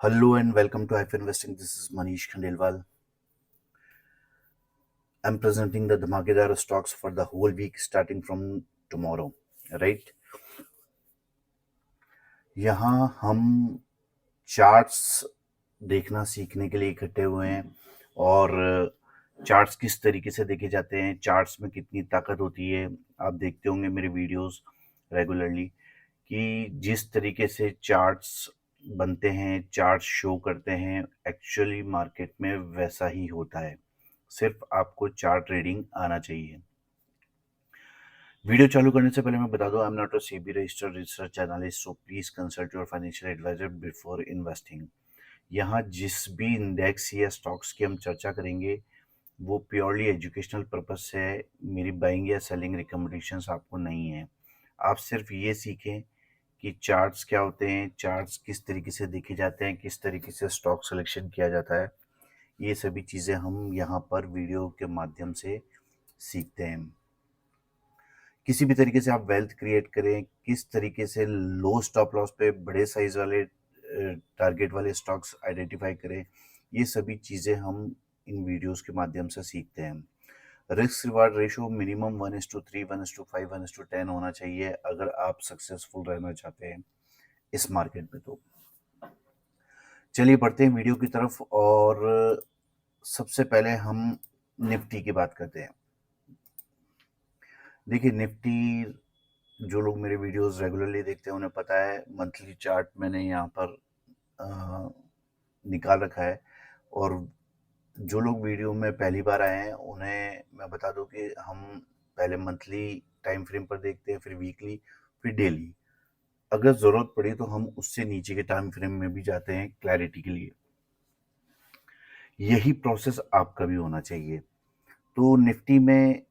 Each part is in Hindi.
Hello and welcome to Hype Investing. This is Manish Khandelwal. I'm presenting the Dhamakedar stocks for the whole week starting from tomorrow. Right? यहाँ हम चार्ट्स देखना सीखने के लिए इकट्ठे हुए हैं और चार्ट्स किस तरीके से देखे जाते हैं, चार्ट्स में कितनी ताकत होती है। आप देखते होंगे मेरे वीडियोस रेगुलरली कि जिस तरीके से चार्ट्स बनते हैं, चार्ट्स शो करते हैं, एक्चुअली मार्केट में वैसा ही होता है। सिर्फ आपको चार्ट रीडिंग आना चाहिए। वीडियो चालू करने से पहले मैं बता दूं, I am not a SEBI registered research analyst, so please consult your financial advisor before investing. यहाँ जिस भी इंडेक्स या स्टॉक्स की हम चर्चा करेंगे वो प्योरली एजुकेशनल पर्पज से है। मेरी बाइंग या सेलिंग रिकमेंडेशंस आपको नहीं है। आप सिर्फ ये सीखें कि चार्ट्स क्या होते हैं, चार्ट्स किस तरीके से देखे जाते हैं, किस तरीके से स्टॉक सिलेक्शन किया जाता है। ये सभी चीज़ें हम यहाँ पर वीडियो के माध्यम से सीखते हैं। किसी भी तरीके से आप वेल्थ क्रिएट करें, किस तरीके से लो स्टॉप लॉस पे बड़े साइज वाले टारगेट वाले स्टॉक्स आइडेंटिफाई करें, ये सभी चीज़ें हम इन वीडियोस के माध्यम से सीखते हैं। रिस्क रिवार्ड रेशो मिनिमम 1:3, 1:5, 1:10 होना चाहिए अगर आप सक्सेसफुल रहना चाहते हैं इस मार्केट में। तो चलिए बढ़ते हैं वीडियो की तरफ और सबसे पहले हम निफ्टी की बात करते हैं। देखिए निफ्टी, जो लोग मेरे वीडियोस रेगुलरली देखते हैं उन्हें पता है, मंथली चार्ट मैंने यहाँ पर निकाल रखा है। और जो लोग वीडियो में पहली बार आए हैं उन्हें मैं बता दूं कि हम पहले मंथली टाइम फ्रेम पर देखते हैं, फिर वीकली, फिर डेली। अगर ज़रूरत पड़ी तो हम उससे नीचे के टाइम फ्रेम में भी जाते हैं क्लैरिटी के लिए। यही प्रोसेस आपका भी होना चाहिए। तो निफ्टी में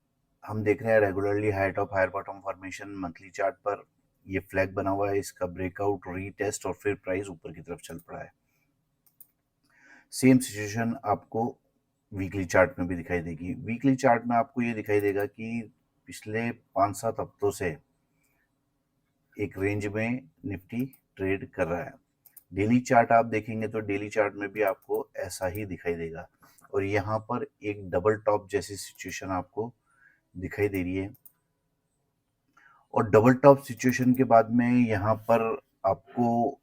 हम देख रहे हैं regularly high top higher bottom formation monthly chart पर। ये फ्लैग बना हुआ है, इसका ब्रेकआउट, रीटेस्ट और फिर प्राइस ऊपर की तरफ चल पड़ा है। सेम सिचुएशन आपको वीकली चार्ट में भी दिखाई देगी। वीकली चार्ट में आपको ये दिखाई देगा कि पिछले 5-7 हफ्तों से एक रेंज में निफ्टी ट्रेड कर रहा है। डेली चार्ट आप देखेंगे तो डेली चार्ट में भी आपको ऐसा ही दिखाई देगा और यहाँ पर एक डबल टॉप जैसी सिचुएशन आपको दिखाई दे रही है। और डबल टॉप सिचुएशन के बाद में यहाँ पर आपको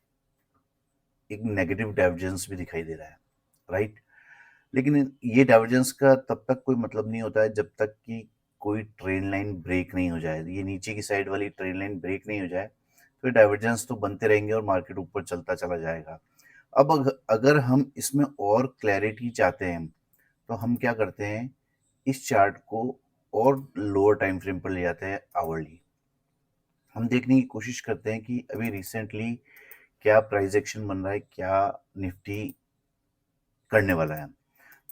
एक नेगेटिव डाइवर्जेंस भी दिखाई दे रहा है, राइट। लेकिन ये डाइवर्जेंस का तब तक कोई मतलब नहीं होता है जब तक कि कोई ट्रेन लाइन ब्रेक नहीं हो जाए। ये नीचे की साइड वाली ट्रेन लाइन ब्रेक नहीं हो जाए तो डाइवर्जेंस तो बनते रहेंगे और मार्केट ऊपर चलता चला जाएगा। अब अगर हम इसमें और क्लैरिटी चाहते हैं तो हम क्या करते हैं, इस चार्ट को और लोअर टाइम फ्रेम पर ले जाते हैं, आवरली। हम देखने की कोशिश करते हैं कि अभी रिसेंटली क्या प्राइस एक्शन बन रहा है, क्या निफ्टी करने वाला है।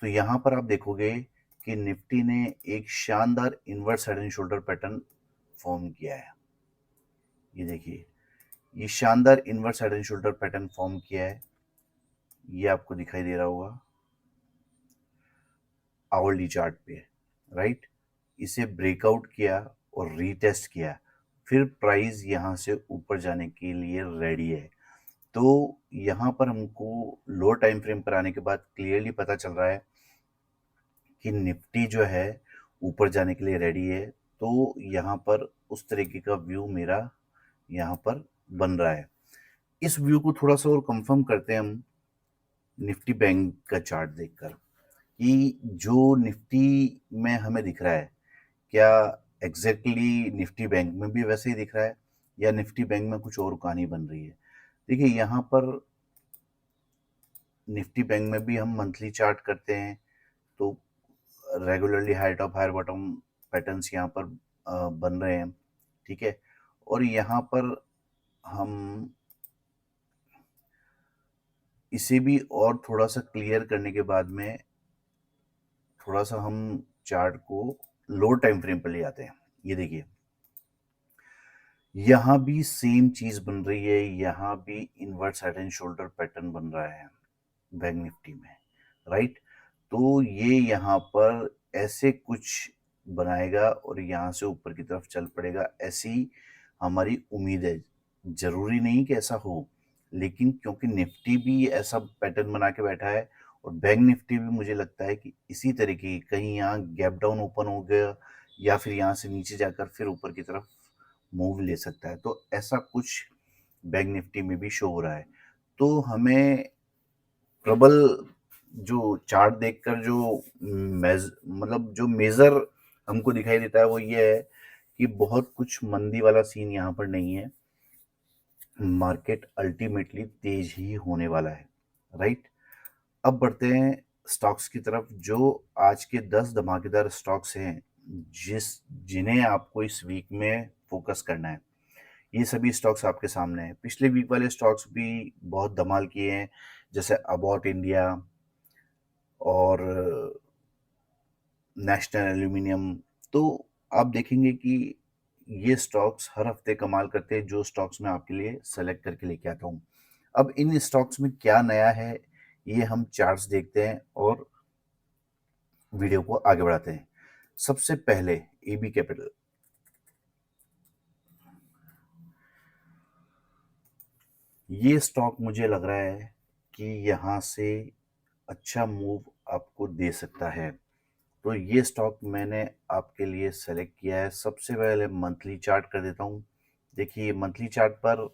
तो यहाँ पर आप देखोगे कि निफ्टी ने एक शानदार inverse head and shoulder pattern form किया है। ये देखिए, ये शानदार inverse head and shoulder pattern form किया है। ये आपको दिखाई दे रहा होगा आवरली चार्ट पे, राइट। इसे ब्रेकआउट किया और रीटेस्ट किया, फिर प्राइस यहाँ से ऊपर जाने के लिए रेडी है। तो यहाँ पर हमको लो टाइम फ्रेम पर आने के बाद क्लियरली पता चल रहा है कि निफ्टी जो है ऊपर जाने के लिए रेडी है। तो यहाँ पर उस तरीके का व्यू मेरा यहाँ पर बन रहा है। इस व्यू को थोड़ा सा और कंफर्म करते हैं हम निफ्टी बैंक का चार्ट देखकर कि जो निफ्टी में हमें दिख रहा है, क्या एग्जैक्टली निफ्टी बैंक में भी वैसे ही दिख रहा है या निफ्टी बैंक में कुछ और कहानी बन रही है। देखिए यहाँ पर निफ्टी बैंक में भी हम मंथली चार्ट करते हैं तो regularly high top higher bottom patterns यहाँ पर बन रहे हैं, ठीक है। और यहाँ पर हम इसे भी और थोड़ा सा क्लियर करने के बाद में थोड़ा सा हम चार्ट को लो टाइम फ्रेम पर ले आते हैं। ये देखिए, यहाँ भी सेम चीज बन रही है, यहाँ भी inverse head and shoulder pattern बन रहा है बैंक निफ्टी में, राइट। तो ये यहाँ पर ऐसे कुछ बनाएगा और यहाँ से ऊपर की तरफ चल पड़ेगा, ऐसी हमारी उम्मीद है। जरूरी नहीं कि ऐसा हो, लेकिन क्योंकि निफ्टी भी ऐसा पैटर्न बना के बैठा है और बैंक निफ्टी भी मुझे लगता है कि इसी तरीके की कहीं यहाँ गैप डाउन ओपन हो गया या फिर यहाँ से नीचे जाकर फिर ऊपर की तरफ मूव ले सकता है, तो ऐसा कुछ बैंक निफ्टी में भी शो हो रहा है। तो हमें प्रबल जो चार्ट देखकर जो मतलब जो मेजर हमको दिखाई देता है वो ये है कि बहुत कुछ मंदी वाला सीन यहाँ पर नहीं है। मार्केट अल्टीमेटली तेज ही होने वाला है, राइट। अब बढ़ते हैं स्टॉक्स की तरफ। जो आज के 10 धमाकेदार स्टॉक्स हैं जिन्हें आपको इस वीक में फोकस करना है, ये सभी स्टॉक्स आपके सामने हैं। पिछले वीक वाले स्टॉक्स भी बहुत धमाल किए हैं, जैसे अबाउट इंडिया और नेशनल एल्यूमिनियम। तो आप देखेंगे कि ये स्टॉक्स हर हफ्ते कमाल करते हैं, जो स्टॉक्स मैं आपके लिए सेलेक्ट करके लेके आता हूँ। अब इन स्टॉक्स में क्या नया है, ये हम चार्ट्स देखते हैं और वीडियो को आगे बढ़ाते हैं। सबसे पहले एबी कैपिटल। ये स्टॉक मुझे लग रहा है कि यहाँ से अच्छा मूव आपको दे सकता है, तो ये स्टॉक मैंने आपके लिए सेलेक्ट किया है। सबसे पहले मंथली चार्ट कर देता हूँ। देखिए मंथली चार्ट पर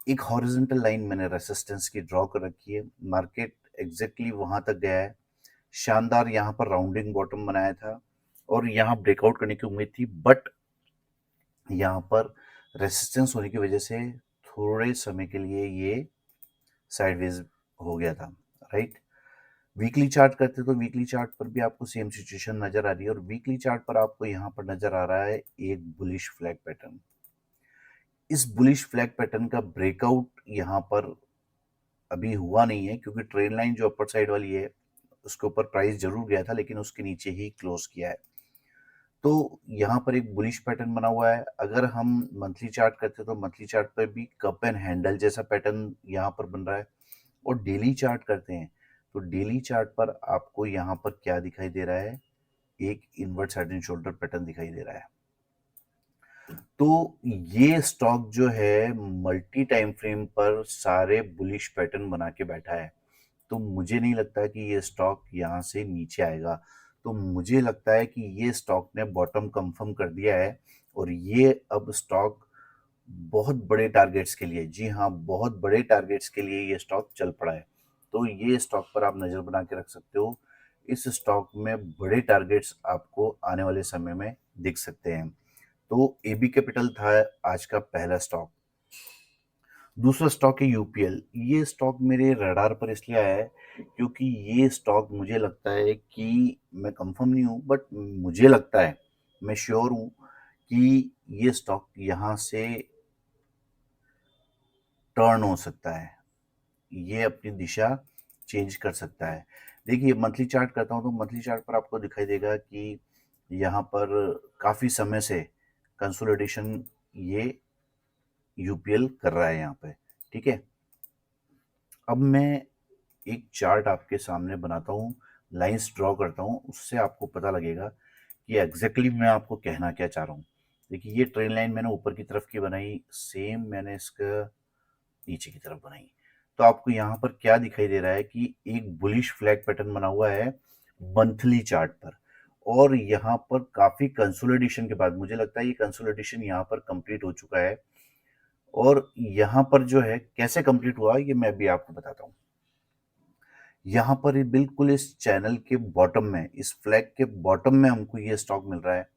एक हॉरिजॉन्टल लाइन मैंने रेसिस्टेंस की ड्रॉ कर रखी है। मार्केट एग्जैक्टली वहां तक गया है। शानदार यहाँ पर राउंडिंग बॉटम बनाया था और यहाँ ब्रेकआउट करने की उम्मीद थी, बट यहाँ पर रेसिस्टेंस होने की वजह से थोड़े समय के लिए ये साइडवेज हो गया था, राइट। वीकली चार्ट करते तो वीकली चार्ट पर भी आपको सेम सिचुएशन नजर आ रही है और वीकली चार्ट पर आपको यहाँ पर नजर आ रहा है एक बुलिश फ्लैग पैटर्न। इस बुलिश फ्लैग पैटर्न का ब्रेकआउट यहाँ पर अभी हुआ नहीं है, क्योंकि ट्रेन लाइन जो अपर साइड वाली है उसके ऊपर प्राइस जरूर गया था, लेकिन उसके नीचे ही क्लोज किया है। तो यहाँ पर एक बुलिश पैटर्न बना हुआ है। अगर हम मंथली चार्ट करते तो मंथली चार्ट पर भी कप एंड हैंडल जैसा पैटर्न यहाँ पर बन रहा है। और डेली चार्ट करते हैं तो डेली चार्ट पर आपको यहाँ पर क्या दिखाई दे रहा है, एक invert head and shoulder pattern दिखाई दे रहा है। तो ये स्टॉक जो है मल्टी टाइम फ्रेम पर सारे बुलिश पैटर्न बना के बैठा है, तो मुझे नहीं लगता कि ये स्टॉक यहाँ से नीचे आएगा। तो मुझे लगता है कि ये स्टॉक ने बॉटम कंफर्म कर दिया है और ये अब स्टॉक बहुत बड़े टारगेट्स के लिए, जी हाँ बहुत बड़े टारगेट्स के लिए ये स्टॉक चल पड़ा है। तो ये स्टॉक पर आप नज़र बना के रख सकते हो। इस स्टॉक में बड़े टारगेट्स आपको आने वाले समय में दिख सकते हैं। तो एबी कैपिटल था आज का पहला स्टॉक। दूसरा स्टॉक है यूपीएल। ये स्टॉक मेरे रडार पर इसलिए आया है क्योंकि ये स्टॉक मुझे लगता है कि, मैं कंफर्म नहीं हूँ बट मुझे लगता है, मैं श्योर हूँ कि ये स्टॉक यहाँ से टर्न हो सकता है, ये अपनी दिशा चेंज कर सकता है। देखिए मंथली चार्ट करता हूँ तो मंथली चार्ट पर आपको दिखाई देगा कि यहाँ पर काफ़ी समय से कंसोलिडेशन ये यूपीएल कर रहा है यहाँ पे, ठीक है। अब मैं एक चार्ट आपके सामने बनाता हूँ, लाइंस ड्रॉ करता हूँ, उससे आपको पता लगेगा कि एग्जैक्टली मैं आपको कहना क्या चाह रहा हूँ। देखिए ये ट्रेन लाइन मैंने ऊपर की तरफ की बनाई, सेम मैंने इसका नीचे की तरफ बनाई। तो आपको यहाँ पर क्या दिखाई दे रहा है कि एक बुलिश फ्लैग पैटर्न बना हुआ है मंथली चार्ट पर, और यहाँ पर काफी कंसोलिडेशन के बाद मुझे लगता है ये कंसोलिडेशन यहाँ पर कंप्लीट हो चुका है। और यहाँ पर जो है कैसे कंप्लीट हुआ ये मैं भी आपको बताता हूँ। यहाँ पर ये बिल्कुल इस चैनल के बॉटम में, इस फ्लैग के बॉटम में हमको ये स्टॉक मिल रहा है।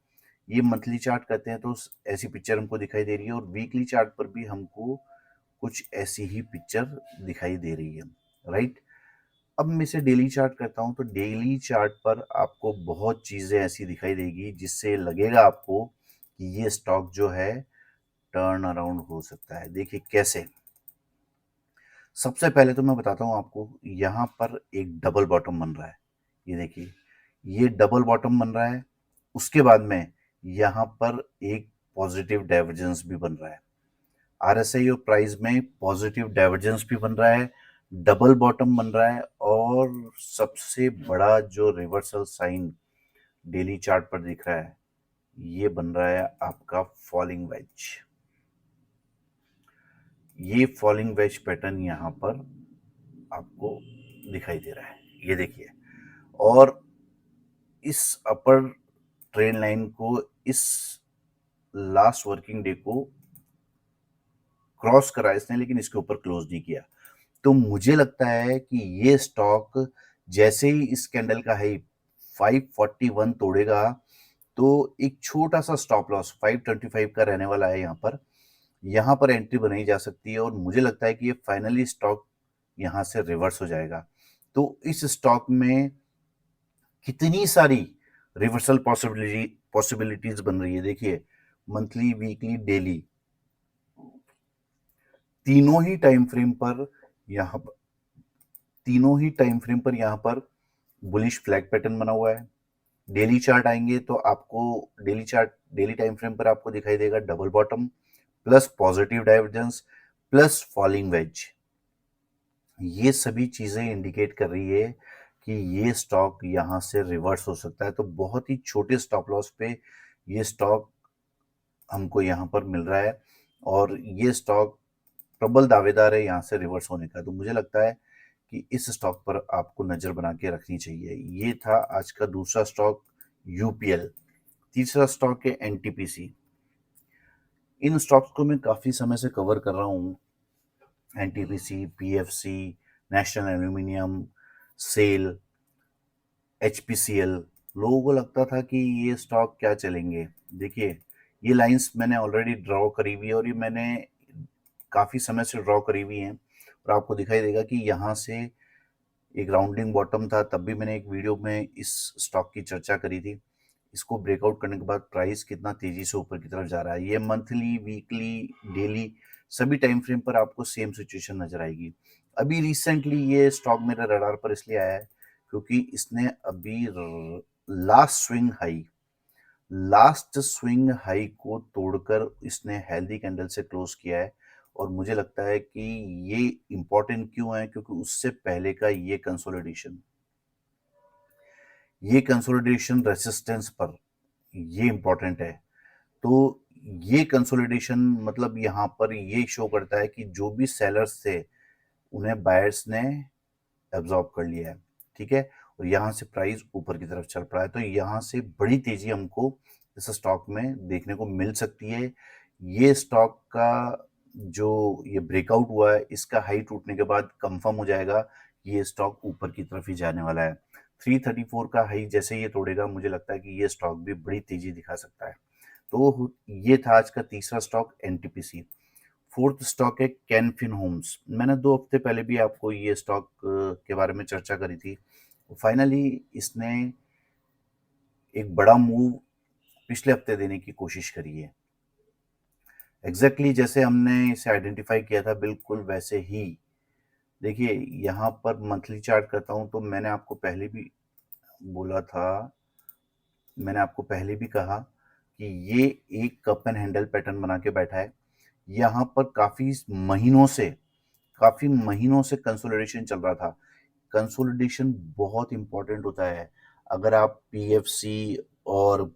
ये मंथली चार्ट करते हैं तो ऐसी पिक्चर हमको दिखाई दे रही है और वीकली चार्ट पर भी हमको कुछ ऐसी ही पिक्चर दिखाई दे रही है, राइट। अब मैं इसे डेली चार्ट करता हूं तो डेली चार्ट पर आपको बहुत चीजें ऐसी दिखाई देगी जिससे लगेगा आपको कि ये स्टॉक जो है टर्न अराउंड हो सकता है। देखिए कैसे। सबसे पहले तो मैं बताता हूं आपको, यहाँ पर एक डबल बॉटम बन रहा है, ये देखिए ये डबल बॉटम बन रहा है। उसके बाद में यहाँ पर एक पॉजिटिव डाइवर्जेंस भी बन रहा है, आरएसआई और प्राइस में पॉजिटिव डाइवर्जेंस भी बन रहा है, डबल बॉटम बन रहा है, और सबसे बड़ा जो रिवर्सल साइन डेली चार्ट पर दिख रहा है ये बन रहा है आपका फॉलिंग वेज। ये फॉलिंग वेज पैटर्न यहाँ पर आपको दिखाई दे रहा है, ये देखिए। और इस अपर ट्रेंड लाइन को, इस लास्ट वर्किंग डे को क्रॉस करा इसने, लेकिन इसके ऊपर क्लोज नहीं किया। तो मुझे लगता है कि ये स्टॉक जैसे ही इस कैंडल का हाई 541 तोड़ेगा, तो एक छोटा सा स्टॉप लॉस 525 का रहने वाला है यहाँ पर एंट्री बनाई जा सकती है। और मुझे लगता है कि ये फाइनली स्टॉक यहाँ से रिवर्स हो जाएगा। तो इस स्टॉक में कितनी सारी रिवर्सल पॉसिबिलिटीज बन रही है। देखिए, मंथली, वीकली, डेली, तीनों ही टाइम फ्रेम पर यहाँ पर तीनों ही टाइम फ्रेम पर यहाँ पर बुलिश फ्लैग पैटर्न बना हुआ है। डेली चार्ट आएंगे तो आपको डेली टाइम फ्रेम पर आपको दिखाई देगा double bottom plus positive divergence plus falling veg. ये सभी चीजें इंडिकेट कर रही है कि ये स्टॉक यहाँ से रिवर्स हो सकता है। तो बहुत ही छोटे स्टॉप लॉस पे ये स्टॉक हमको यहाँ पर मिल रहा है, और ये स्टॉक प्रबल दावेदार है यहाँ से रिवर्स होने का। तो मुझे लगता है कि इस स्टॉक पर आपको नजर बना के रखनी चाहिए। ये था आज का दूसरा स्टॉक, यूपीएल। तीसरा स्टॉक है एनटीपीसी। इन स्टॉक्स को मैं काफी समय से कवर कर रहा हूँ। एनटीपीसी, पीएफसी, नेशनल एल्यूमिनियम, सेल, एचपीसीएल। लोगों को लगता था कि ये स्टॉक क्या चलेंगे। देखिए, ये लाइंस मैंने ऑलरेडी ड्रॉ करी हुई है, और ये मैंने काफी समय से ड्रॉ करी हुई हैं। और आपको दिखाई देगा कि यहाँ से एक राउंडिंग बॉटम था, तब भी मैंने एक वीडियो में इस स्टॉक की चर्चा करी थी। इसको ब्रेकआउट करने के बाद प्राइस कितना तेजी से ऊपर की तरफ जा रहा है। ये मंथली, वीकली, डेली सभी टाइम फ्रेम पर आपको सेम सिचुएशन नजर आएगी। अभी रिसेंटली ये स्टॉक मेरे रडार पर इसलिए आया है क्योंकि इसने अभी लास्ट स्विंग हाई को तोड़कर इसने हेल्दी कैंडल से क्लोज किया है। और मुझे लगता है कि ये इंपॉर्टेंट क्यों है, क्योंकि उससे पहले का ये कंसोलिडेशन रेसिस्टेंस पर ये इंपॉर्टेंट है। तो ये कंसोलिडेशन मतलब यहाँ पर ये शो करता है कि जो भी सेलर्स थे उन्हें बायर्स ने एब्जॉर्ब कर लिया है, ठीक है। और यहाँ से प्राइस ऊपर की तरफ चल पड़ा है, तो यहाँ से बड़ी तेजी हमको इस स्टॉक में देखने को मिल सकती है। ये स्टॉक का जो ये ब्रेकआउट हुआ है, इसका हाई टूटने के बाद कंफर्म हो जाएगा कि ये स्टॉक ऊपर की तरफ ही जाने वाला है। 334 का हाई जैसे ये तोड़ेगा, मुझे लगता है कि ये स्टॉक भी बड़ी तेजी दिखा सकता है। तो ये था आज का तीसरा स्टॉक, एनटीपीसी। फोर्थ स्टॉक है कैनफिन होम्स। मैंने 2 हफ्ते पहले भी आपको ये स्टॉक के बारे में चर्चा करी थी। फाइनली इसने एक बड़ा मूव पिछले हफ्ते देने की कोशिश करी है। एग्जैक्टली जैसे हमने इसे आइडेंटिफाई किया था, बिल्कुल वैसे ही। देखिए, यहाँ पर मंथली चार्ट करता हूँ तो मैंने आपको पहले भी कहा कि ये एक कप एंड हैंडल पैटर्न बना के बैठा है। यहाँ पर काफी महीनों से कंसोलिडेशन चल रहा था। कंसोलिडेशन बहुत इंपॉर्टेंट होता है। अगर आप पीएफसी और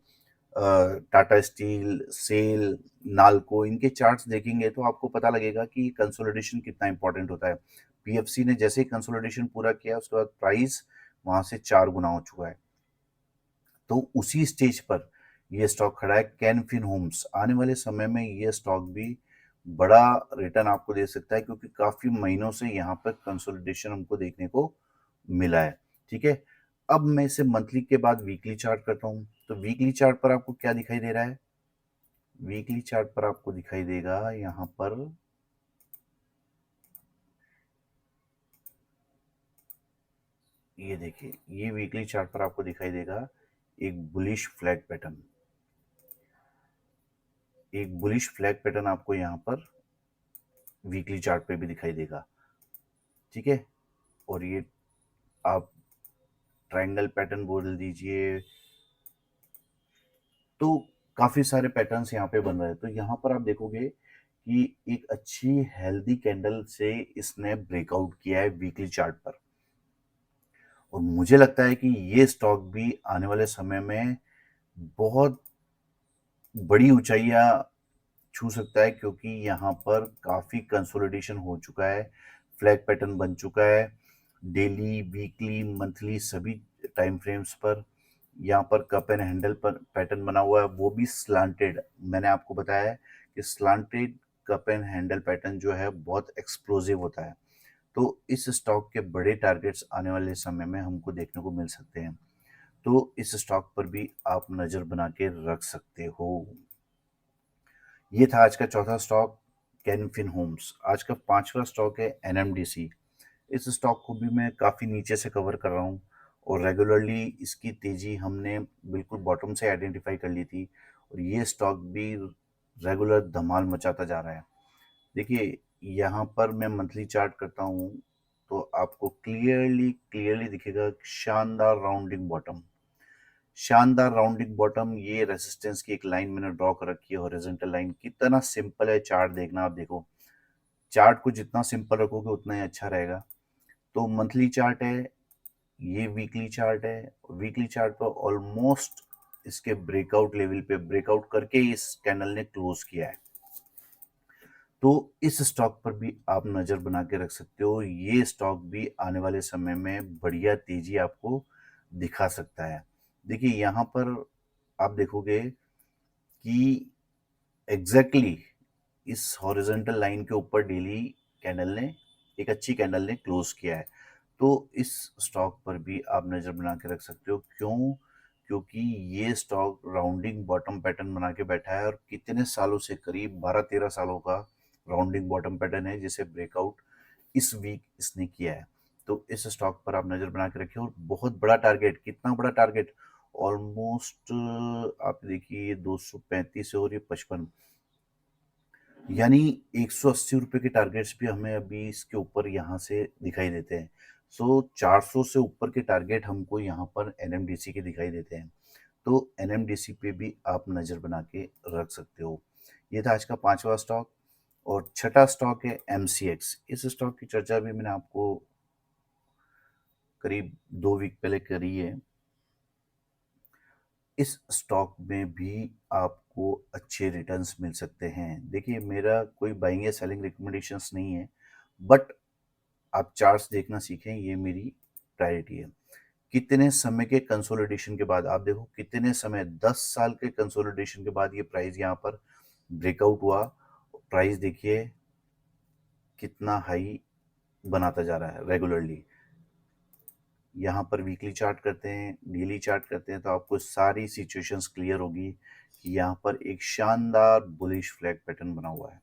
टाटा स्टील, सेल, नाल्को इनके चार्ट्स देखेंगे तो आपको पता लगेगा कि कंसोलिडेशन कितना इंपॉर्टेंट होता है। पीएफसी ने जैसे ही कंसोलिडेशन पूरा किया, उसके बाद प्राइस वहां से 4 गुना हो चुका है। तो उसी स्टेज पर ये स्टॉक खड़ा है, कैनफिन होम्स। आने वाले समय में ये स्टॉक भी बड़ा रिटर्न आपको दे सकता है, क्योंकि काफी महीनों से यहाँ पर कंसोलिडेशन हमको देखने को मिला है, ठीक है। अब मैं इसे मंथली के बाद वीकली चार्ट करता हूँ। तो वीकली चार्ट पर आपको क्या दिखाई दे रहा है? वीकली चार्ट पर आपको दिखाई देगा यहाँ पर ये देखिए, ये वीकली चार्ट पर आपको दिखाई देगा एक बुलिश फ्लैग पैटर्न आपको यहाँ पर वीकली चार्ट पे भी दिखाई देगा, ठीक है। और ये आप ट्रायंगल पैटर्न बोल दीजिए, तो काफी सारे पैटर्न्स यहाँ पे बन रहे हैं। तो यहाँ पर आप देखोगे कि एक अच्छी हेल्दी कैंडल से इसने ब्रेकआउट किया है वीकली चार्ट पर। और मुझे लगता है कि ये स्टॉक भी आने वाले समय में बहुत बड़ी ऊंचाइयां छू सकता है क्योंकि यहाँ पर काफ़ी कंसोलिडेशन हो चुका है, फ्लैग पैटर्न बन चुका है डेली, वीकली, मंथली सभी टाइम फ्रेम्स पर। यहाँ पर कप एंड हैंडल पर पैटर्न बना हुआ है, वो भी स्लांटेड। मैंने आपको बताया कि slanted cup and handle pattern जो है बहुत एक्सप्लोसिव होता है। तो इस स्टॉक के बड़े टारगेट्स आने वाले समय में हमको देखने को मिल सकते हैं, तो इस स्टॉक पर भी आप नज़र बना के रख सकते हो। ये था आज का चौथा स्टॉक, कैनफिन होम्स। आज का पांचवा स्टॉक है एनएमडीसी। इस स्टॉक को भी मैं काफ़ी नीचे से कवर कर रहा हूँ और रेगुलरली इसकी तेज़ी हमने बिल्कुल बॉटम से आइडेंटिफाई कर ली थी और ये स्टॉक भी रेगुलर धमाल मचाता जा रहा है। देखिए, यहाँ पर मैं मंथली चार्ट करता हूँ तो आपको क्लियरली क्लियरली दिखेगा शानदार राउंडिंग बॉटम, शानदार राउंडिंग बॉटम। ये रेजिस्टेंस की एक लाइन मैंने ड्रॉ कर रखी है, हॉरिजॉन्टल लाइन। कितना सिंपल है चार्ट देखना, आप देखो चार्ट को जितना सिंपल रखोगे उतना ही अच्छा रहेगा। तो मंथली चार्ट है, ये वीकली चार्ट है। वीकली चार्ट पर ऑलमोस्ट इसके ब्रेकआउट लेवल पे ब्रेकआउट करके इस कैंडल ने क्लोज किया है। तो इस स्टॉक पर भी आप नज़र बना के रख सकते हो। ये स्टॉक भी आने वाले समय में बढ़िया तेजी आपको दिखा सकता है। देखिए, यहाँ पर आप देखोगे कि एग्जैक्टली इस हॉरिजॉन्टल लाइन के ऊपर डेली कैंडल ने, एक अच्छी कैंडल ने क्लोज किया है। तो इस स्टॉक पर भी आप नज़र बना के रख सकते हो। क्यों? क्योंकि ये स्टॉक राउंडिंग बॉटम पैटर्न बना के बैठा है और कितने सालों से, करीब 12-13 सालों का राउंडिंग बॉटम पैटर्न है जिसे ब्रेकआउट इस वीक इसने किया है। तो इस स्टॉक पर आप नज़र बना के रखिए। और बहुत बड़ा टारगेट, कितना बड़ा टारगेट, ऑलमोस्ट आप देखिए 235 और ये 55, यानी 180 रुपए के टारगेट्स भी हमें अभी इसके ऊपर यहाँ से दिखाई देते हैं। सो 400 से ऊपर के टारगेट हमको यहाँ पर एनएमडीसी के दिखाई देते हैं। तो एनएमडीसी पे भी आप नज़र बना के रख सकते हो। ये था आज का पांचवा स्टॉक। और छठा स्टॉक है एमसीएक्स। इस स्टॉक की चर्चा भी मैंने आपको करीब 2 वीक पहले करी है। इस स्टॉक में भी आपको अच्छे रिटर्न्स मिल सकते हैं। देखिए, मेरा कोई बाइंग या सेलिंग रिकमेंडेशंस नहीं है, बट आप चार्ट्स देखना सीखें, ये मेरी प्रायोरिटी है। कितने समय के कंसोलिडेशन के बाद, आप देखो कितने समय, 10 साल के कंसोलिडेशन के बाद ये प्राइस यहाँ पर ब्रेकआउट हुआ। प्राइस देखिए कितना हाई बनाता जा रहा है रेगुलरली। यहाँ पर वीकली चार्ट करते हैं, डेली चार्ट करते हैं, तो आपको सारी सिचुएशंस क्लियर होगी कि यहाँ पर एक शानदार बुलिश फ्लैग पैटर्न बना हुआ है।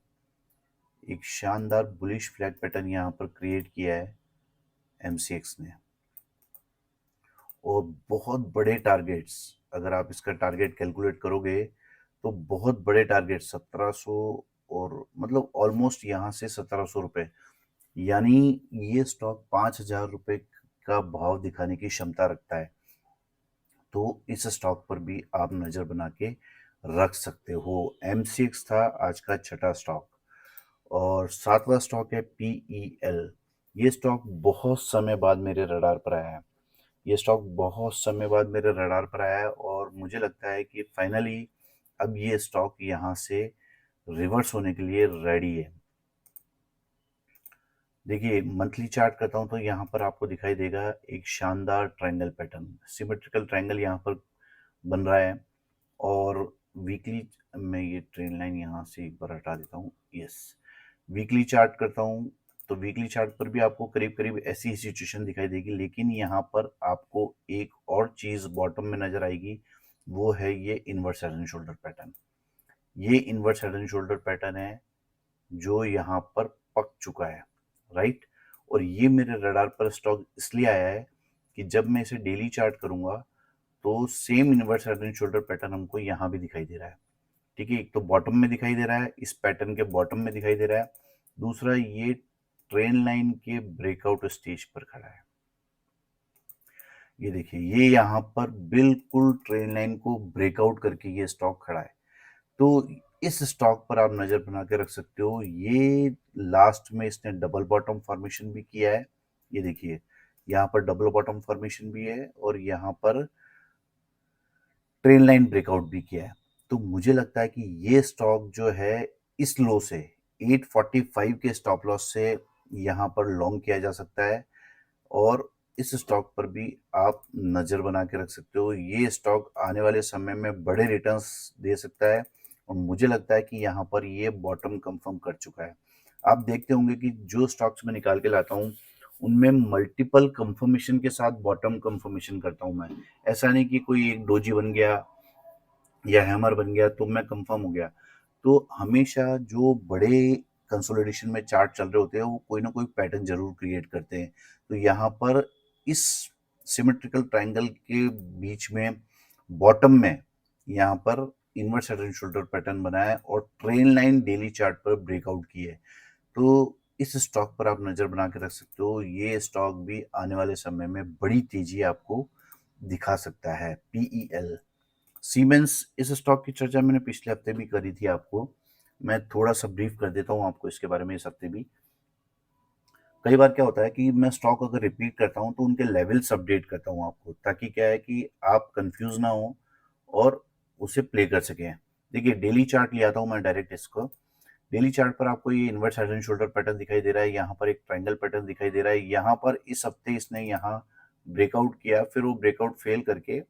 एक शानदार बुलिश फ्लैग पैटर्न यहाँ पर क्रिएट किया है एमसीएक्स ने। और बहुत बड़े टारगेट्स, अगर आप इसका टारगेट कैलकुलेट करोगे तो बहुत बड़े टारगेट 1700, और मतलब ऑलमोस्ट यहाँ से 1700 रुपये, यानी ये स्टॉक 5000 रुपये का भाव दिखाने की क्षमता रखता है। तो इस स्टॉक पर भी आप नज़र बना के रख सकते हो। एमसीएक्स था आज का छठा स्टॉक। और सातवां स्टॉक है पीईएल। ये स्टॉक बहुत समय बाद मेरे रडार पर आया है। ये स्टॉक बहुत समय बाद मेरे रडार पर आया है और मुझे लगता है कि फाइनली अब ये स्टॉक यहाँ से रिवर्स होने के लिए रेडी है। देखिए, मंथली चार्ट करता हूँ तो यहाँ पर आपको दिखाई देगा एक शानदार ट्रायंगल पैटर्न, सिमेट्रिकल ट्रायंगल यहाँ पर बन रहा है। और वीकली, मैं ये ट्रेन लाइन यहाँ से एक बार हटा देता हूँ, यस। वीकली चार्ट करता हूँ तो वीकली चार्ट पर भी आपको करीब करीब ऐसी ही सिचुएशन दिखाई देगी, लेकिन यहाँ पर आपको एक और चीज़ बॉटम में नजर आएगी, वो है ये inverse head and shoulder pattern. ये inverse head and shoulder pattern है जो यहाँ पर पक चुका है, राइट। और ये मेरे रडार पर स्टॉक इसलिए आया है कि जब मैं इसे डेली चार्ट करूंगा तो same inverse head and shoulder pattern हमको यहाँ भी दिखाई दे रहा है। ठीक है, एक तो बॉटम में दिखाई दे रहा है, इस पैटर्न के बॉटम में दिखाई दे रहा है। दूसरा, ये ट्रेन लाइन के ब्रेकआउट स्टेज पर खड़ा है। ये देखिए, ये यहाँ पर बिल्कुल ट्रेन लाइन को ब्रेकआउट करके ये स्टॉक खड़ा है। तो इस स्टॉक पर आप नजर बना के रख सकते हो। ये लास्ट में इसने डबल बॉटम फॉर्मेशन भी किया है। ये देखिए, यहाँ पर डबल बॉटम फॉर्मेशन भी है और यहाँ पर ट्रेन लाइन ब्रेकआउट भी किया है। तो मुझे लगता है कि ये स्टॉक जो है इस लो से 845 के स्टॉप लॉस से यहाँ पर लॉन्ग किया जा सकता है और इस स्टॉक पर भी आप नज़र बना के रख सकते हो। ये स्टॉक आने वाले समय में बड़े रिटर्न्स दे सकता है और मुझे लगता है कि यहाँ पर ये बॉटम कंफर्म कर चुका है। आप देखते होंगे कि जो स्टॉक्स मैं निकाल के लाता हूँ, उनमें मल्टीपल कंफर्मेशन के साथ बॉटम कंफर्मेशन करता हूँ मैं। ऐसा नहीं कि कोई एक डोजी बन गया या हैमर बन गया तो मैं कंफर्म हो गया। तो हमेशा जो बड़े कंसोलिडेशन में चार्ट चल रहे होते हैं वो कोई ना कोई पैटर्न जरूर क्रिएट करते हैं। तो यहाँ पर इस सिमेट्रिकल ट्रायंगल के बीच में बॉटम में यहाँ पर inverse head and shoulder pattern बना है और ट्रेन लाइन डेली चार्ट पर ब्रेकआउट की है। तो इस स्टॉक पर आप नज़र बना के रख सकते हो। ये स्टॉक भी आने वाले समय में बड़ी तेजी आपको दिखा सकता है। PEL सीमेंस, इस स्टॉक की चर्चा मैंने पिछले हफ्ते भी करी थी आपको। मैं थोड़ा सा ब्रीफ कर देता हूँ आपको इसके बारे में इस हफ्ते भी। कई बार क्या होता है कि मैं स्टॉक अगर रिपीट करता हूँ तो उनके लेवल्स अपडेट करता हूँ आपको, ताकि क्या है कि आप कंफ्यूज ना हो और उसे प्ले कर सकें। देखिए डेली चार्ट ले आता हूँ मैं डायरेक्ट इसको। डेली चार्ट पर आपको ये inverse head and shoulder pattern दिखाई दे रहा है, यहाँ पर एक ट्रायंगल पैटर्न दिखाई दे रहा है। यहाँ पर इस हफ्ते इसने यहाँ ब्रेकआउट किया, फिर वो ब्रेकआउट फेल करके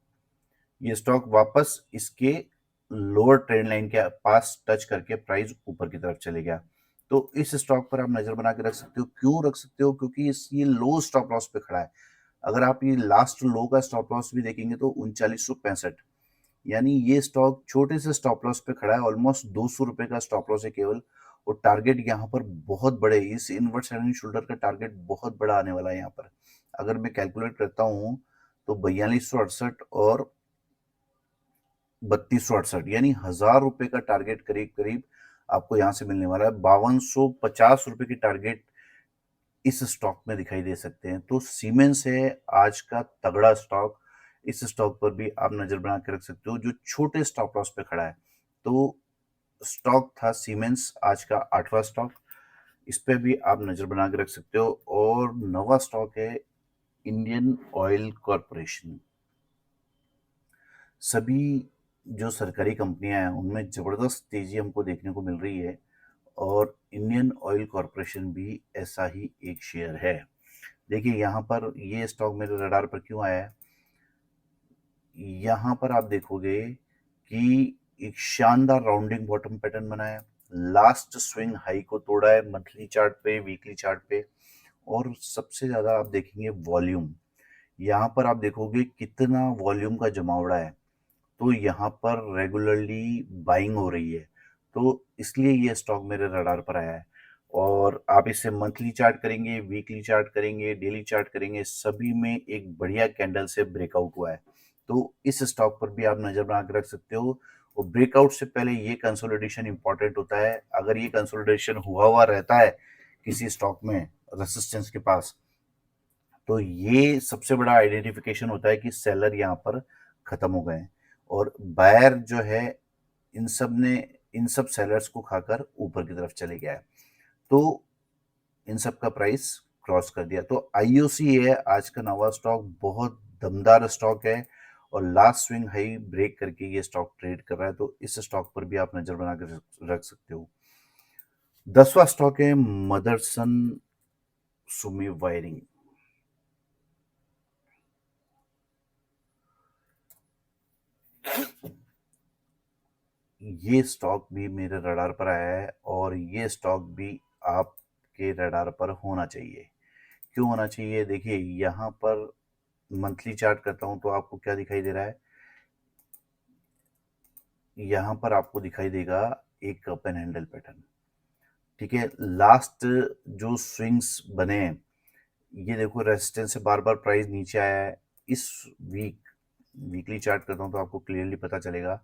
ये स्टॉक वापस इसके लोअर ट्रेंड लाइन के पास टच करके प्राइस ऊपर की तरफ चले गया। तो इस स्टॉक पर आप नजर बना के रख सकते हो। क्यों रख सकते हो? क्योंकि इस ये लो स्टॉप लॉस पे खड़ा है। अगर आप ये लास्ट लो का स्टॉप लॉस भी देखेंगे तो 3965, यानी ये स्टॉक छोटे से स्टॉप लॉस पे खड़ा है। ऑलमोस्ट 200 रुपए का स्टॉप लॉस है केवल, और टारगेट यहाँ पर बहुत बड़े, इस इनवर्स हेड एंड शोल्डर का टारगेट बहुत बड़ा आने वाला है यहाँ पर। अगर मैं कैलकुलेट करता हूँ तो 4268 और 3268, यानी 1000 रुपए का टारगेट करीब करीब आपको यहाँ से मिलने वाला है। 5250 रुपए की टारगेट इस स्टॉक में दिखाई दे सकते हैं। तो सीमेंस है आज का तगड़ा स्टॉक। इस स्टॉक पर भी आप नजर बना के रख सकते हो जो छोटे स्टॉप लॉस पे खड़ा है। तो स्टॉक था सीमेंस, आज का 8वां स्टॉक। इस पे भी आप नजर बना के रख सकते हो। और 9वां स्टॉक है इंडियन ऑयल कॉरपोरेशन। सभी जो सरकारी कंपनियां हैं उनमें ज़बरदस्त तेज़ी हमको देखने को मिल रही है, और इंडियन ऑयल कॉरपोरेशन भी ऐसा ही एक शेयर है। देखिए यहाँ पर ये स्टॉक मेरे रडार पर क्यों आया है। यहाँ पर आप देखोगे कि एक शानदार राउंडिंग बॉटम पैटर्न बना है, लास्ट स्विंग हाई को तोड़ा है मंथली चार्ट पे, वीकली चार्ट पे, और सबसे ज़्यादा आप देखेंगे वॉल्यूम। यहाँ पर आप देखोगे कितना वॉल्यूम का जमावड़ा है। तो यहाँ पर रेगुलरली बाइंग हो रही है, तो इसलिए ये स्टॉक मेरे रडार पर आया है। और आप इसे मंथली चार्ट करेंगे, वीकली चार्ट करेंगे, डेली चार्ट करेंगे, सभी में एक बढ़िया कैंडल से ब्रेकआउट हुआ है। तो इस स्टॉक पर भी आप नजर बना के रख सकते हो। और ब्रेकआउट से पहले ये कंसोलिडेशन इंपॉर्टेंट होता है। अगर ये कंसोलिडेशन हुआ रहता है किसी स्टॉक में रेसिस्टेंस के पास, तो ये सबसे बड़ा आइडेंटिफिकेशन होता है कि सेलर यहाँ पर खत्म हो गए हैं और बायर जो है इन सब सेलर्स को खाकर ऊपर की तरफ चले गया है। तो इन सब का प्राइस क्रॉस कर दिया। तो आईओसी है आज का नवा स्टॉक, बहुत दमदार स्टॉक है और लास्ट स्विंग हाई ब्रेक करके ये स्टॉक ट्रेड कर रहा है। तो इस स्टॉक पर भी आप नजर बना कर रख सकते हो। 10वां स्टॉक है मदरसन सुमी वायरिंग। ये स्टॉक भी मेरे रडार पर आया है और ये स्टॉक भी आपके रडार पर होना चाहिए। क्यों होना चाहिए? देखिए यहाँ पर मंथली चार्ट करता हूँ तो आपको क्या दिखाई दे रहा है। यहाँ पर आपको दिखाई देगा एक कप एंड हैंडल पैटर्न। ठीक है, लास्ट जो स्विंग्स बने हैं, ये देखो रेजिस्टेंस से बार बार प्राइस नीचे आया है। इस वीकली चार्ट करता हूँ तो आपको क्लियरली पता चलेगा।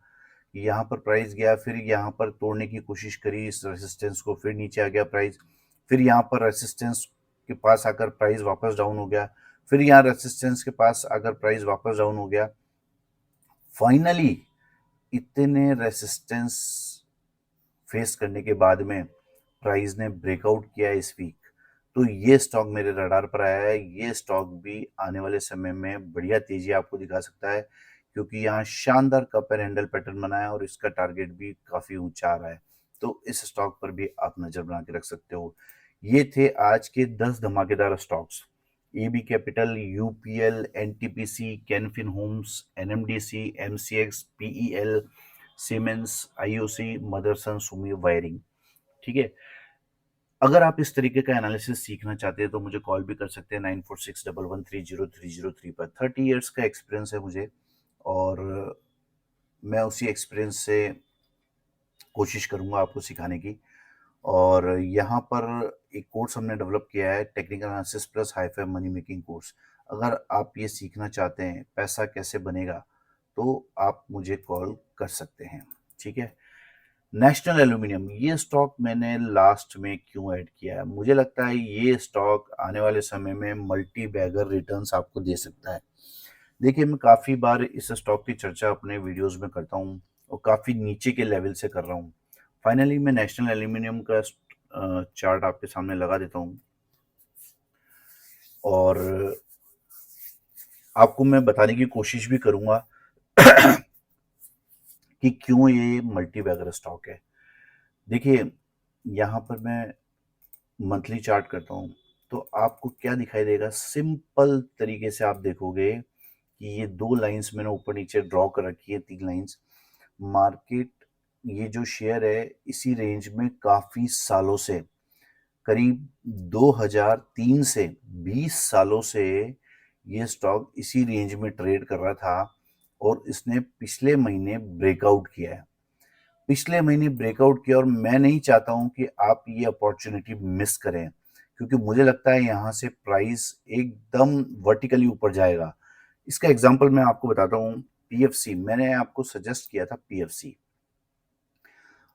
यहाँ पर प्राइस गया, फिर यहाँ पर तोड़ने की कोशिश करी इस रेसिस्टेंस को, फिर नीचे आ गया प्राइस, फिर यहाँ पर रेसिस्टेंस के पास आकर प्राइस वापस डाउन हो गया, फिर यहाँ रेसिस्टेंस के पास आकर प्राइस वापस डाउन हो गया। फाइनली इतने रेसिस्टेंस फेस करने के बाद में प्राइस ने ब्रेकआउट किया इस वीक। तो ये स्टॉक मेरे रडार पर आया है। ये स्टॉक भी आने वाले समय में बढ़िया तेजी आपको दिखा सकता है, क्योंकि यहाँ शानदार कप एंड हैंडल पैटर्न बना है और इसका टारगेट भी काफी ऊंचा आ रहा है। तो इस स्टॉक पर भी आप नज़र बना के रख सकते हो। ये थे आज के 10 धमाकेदार स्टॉक्स। एबी कैपिटल, यूपीएल, एनटीपीसी, कैनफिन होम्स, एनएमडीसी, एमसीएक्स, पीईएल, सीमेंस, आईओसी, मदरसन, सुमी वायरिंग। ठीक है, अगर आप इस तरीके का एनालिसिस सीखना चाहते हैं तो मुझे कॉल भी कर सकते हैं 9461130303 पर। 30 इयर्स का एक्सपीरियंस है मुझे और मैं उसी एक्सपीरियंस से कोशिश करूंगा आपको सिखाने की। और यहाँ पर एक कोर्स हमने डेवलप किया है, technical analysis plus hi-fi money making course. अगर आप ये सीखना चाहते हैं पैसा कैसे बनेगा तो आप मुझे कॉल कर सकते हैं। ठीक है, नेशनल एल्यूमिनियम, ये स्टॉक मैंने लास्ट में क्यों ऐड किया है, मुझे लगता है ये स्टॉक आने वाले समय में मल्टी बैगर रिटर्न्स आपको दे सकता है। देखिए, मैं काफ़ी बार इस स्टॉक की चर्चा अपने वीडियोस में करता हूँ और काफ़ी नीचे के लेवल से कर रहा हूँ। फाइनली मैं नेशनल एल्यूमिनियम का चार्ट आपके सामने लगा देता हूँ और आपको मैं बताने की कोशिश भी करूँगा कि क्यों ये मल्टी बैगर स्टॉक है। देखिए, यहाँ पर मैं मंथली चार्ट करता हूँ तो आपको क्या दिखाई देगा, सिंपल तरीके से आप देखोगे कि ये 2 लाइन्स मैंने ऊपर नीचे ड्रॉ कर रखी है, 3 लाइन्स। मार्केट, ये जो शेयर है इसी रेंज में काफ़ी सालों से, करीब 2003 से 20 सालों से ये स्टॉक इसी रेंज में ट्रेड कर रहा था और इसने पिछले महीने ब्रेकआउट किया है। पिछले महीने ब्रेकआउट किया और मैं नहीं चाहता हूं कि आप ये अपॉर्चुनिटी मिस करें, क्योंकि मुझे लगता है यहाँ से प्राइस एकदम वर्टिकली ऊपर जाएगा। इसका एग्जांपल मैं आपको बताता हूँ। पीएफसी, मैंने आपको सजेस्ट किया था पीएफसी।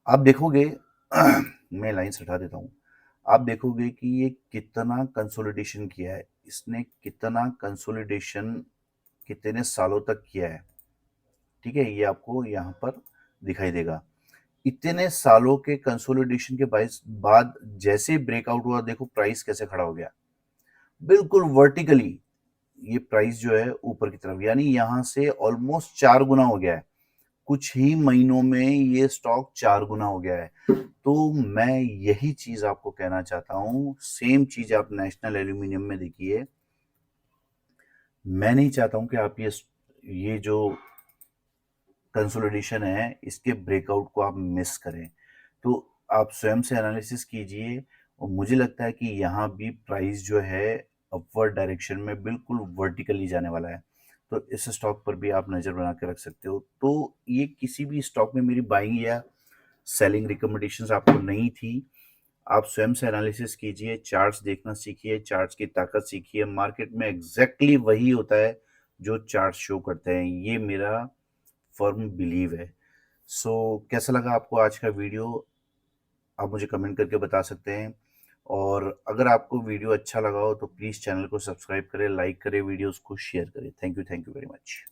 आप देखोगे मैं लाइन्स हटा देता हूँ। आप देखोगे कि ये कितना कंसोलिडेशन किया है, इसने कितना कंसोलिडेशन कितने सालों तक किया है। ठीक है, ये आपको यहाँ पर दिखाई देगा। इतने सालों के कंसोलिडेशन के बाद जैसे ब्रेकआउट हुआ, देखो प्राइस कैसे खड़ा हो गया, बिल्कुल वर्टिकली। ये प्राइस जो है ऊपर की तरफ, यानी यहाँ से ऑलमोस्ट 4 गुना हो गया है। कुछ ही महीनों में ये स्टॉक 4 गुना हो गया है। तो मैं यही चीज आपको कहना चाहता हूँ, सेम चीज आप नेशनल एल्यूमिनियम में देखिए। मैं नहीं चाहता हूं कि आप ये जो कंसोलिडेशन है इसके ब्रेकआउट को आप मिस करें। तो आप स्वयं से एनालिसिस कीजिए और मुझे लगता है कि यहाँ भी प्राइस जो है अपवर्ड डायरेक्शन में बिल्कुल वर्टिकली जाने वाला है। तो इस स्टॉक पर भी आप नज़र बना के रख सकते हो। तो ये किसी भी स्टॉक में मेरी बाइंग या सेलिंग रिकमेंडेशंस आपको नहीं थी। आप स्वयं से एनालिसिस कीजिए, चार्ट्स देखना सीखिए, चार्ट्स की ताकत सीखिए। मार्केट में एग्जैक्टली वही होता है जो चार्ट शो करते हैं, ये मेरा फर्म बिलीव है। सो कैसा लगा आपको आज का वीडियो, आप मुझे कमेंट करके बता सकते हैं। और अगर आपको वीडियो अच्छा लगा हो तो प्लीज़ चैनल को सब्सक्राइब करें, लाइक करें, वीडियोस को शेयर करें। Thank you very much.